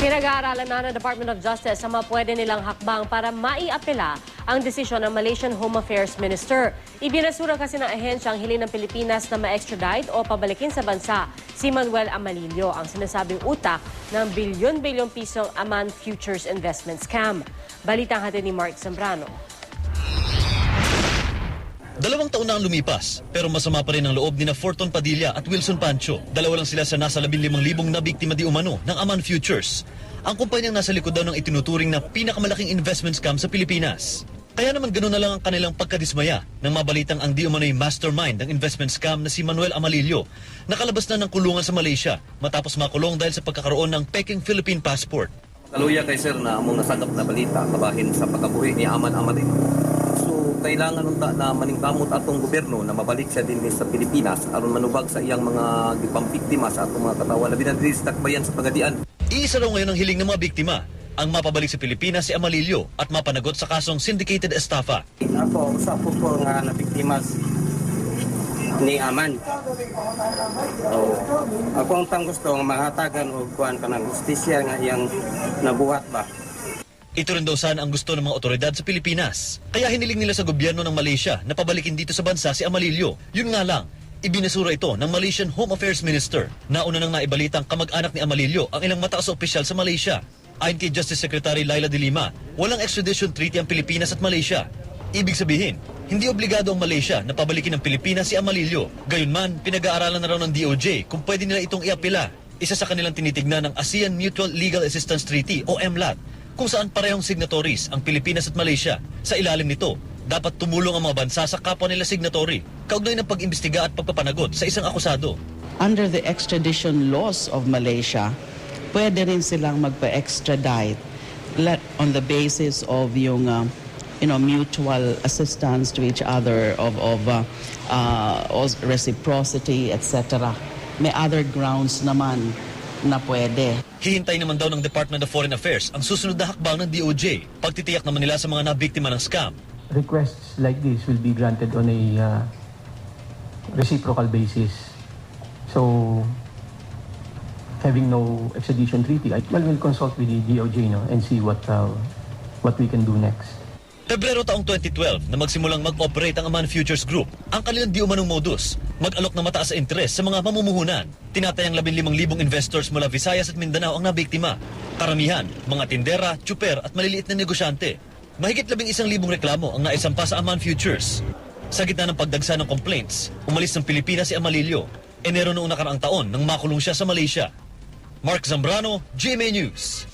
Pinag-aaralan na ng Department of Justice ang mga pwede nilang hakbang para maiapela ang desisyon ng Malaysian Home Affairs Minister. Ibinasura kasi ng ahensya ang hiling ng Pilipinas na ma-extradite o pabalikin sa bansa si Manuel Amalillo, ang sinasabing utak ng bilyon-bilyong pisong Aman Futures Investment Scam. Balitang hatid ni Mark Zambrano. 2 taon na ang lumipas, pero masama pa rin ang loob ni na Forton Padilla at Wilson Pancho. Dalawa lang sila sa nasa 15,000 na biktima di umano ng Aman Futures. Ang kumpanyang nasa likod daw ng itinuturing na pinakamalaking investment scam sa Pilipinas. Kaya naman ganoon na lang ang kanilang pagkadismaya nang mabalitang ang di umano'y mastermind ng investment scam na si Manuel Amalillo. Nakalabas na ng kulungan sa Malaysia matapos makulong dahil sa pagkakaroon ng peking Philippine passport. Kaluya kay sir na among nasagap na balita kabahin sa pagkabuhi ni Aman Amalillo. Kailangan unta na maningkamot atong gobyerno na mabalik siya din sa Pilipinas aron manubag sa iyang mga gipampiktima sa atong mga katawa labi na diri sa takbayan sa pagadian. Iisa raw ngayon ang hiling ng mga biktima, ang mapabalik sa Pilipinas si Amalillo at mapanagot sa kasong syndicated estafa. Ako sa po nga nabiktima ni Aman. Ako ang tang gusto nga mahatagan og kuan kanang justisya nga iyang nabuhat ba. Ito rin daw sana ang gusto ng mga otoridad sa Pilipinas. Kaya hiniling nila sa gobyerno ng Malaysia na pabalikin dito sa bansa si Amalillo. Yun nga lang, ibinasura ito ng Malaysian Home Affairs Minister. Nauna nang naibalitang kamag-anak ni Amalillo ang ilang mataas na opisyal sa Malaysia. Ayon kay Justice Secretary Laila de Lima, walang extradition treaty ang Pilipinas at Malaysia. Ibig sabihin, hindi obligado ang Malaysia na pabalikin ng Pilipinas si Amalillo. Gayunman, pinag-aaralan na raw ng DOJ kung pwede nila itong iapila. Isa sa kanilang tinitignan ng ASEAN Mutual Legal Assistance Treaty o MLAT, kung saan parehong signatories ang Pilipinas at Malaysia. Sa ilalim nito, dapat tumulong ang mga bansa sa kapwa nila signatory, kaugnay ng pag-imbestiga at pagpapanagot sa isang akusado. Under the extradition laws of Malaysia, pwede rin silang magpa-extradite on the basis of yung mutual assistance to each other, of reciprocity, etc. May other grounds naman na pwede. Hihintay naman daw ng Department of Foreign Affairs ang susunod na hakbang ng DOJ. Pagtitiyak naman nila sa mga nabiktima ng scam. Requests like this will be granted on a reciprocal basis. So, having no extradition treaty, we'll consult with the DOJ and see what we can do next. Pebrero taong 2012 na magsimulang mag-operate ang Aman Futures Group. Ang kanilang di umanong modus, mag-alok na mataas sa interes sa mga mamumuhunan. Tinatayang 15,000 investors mula Visayas at Mindanao ang nabiktima. Karamihan, mga tindera, tsuper at maliliit na negosyante. Mahigit 11,000 reklamo ang naisampa sa Aman Futures. Sa gitna ng pagdagsa ng complaints, umalis ng Pilipinas si Amalillo. Enero noong nakaraang taon nang makulong siya sa Malaysia. Mark Zambrano, GMA News.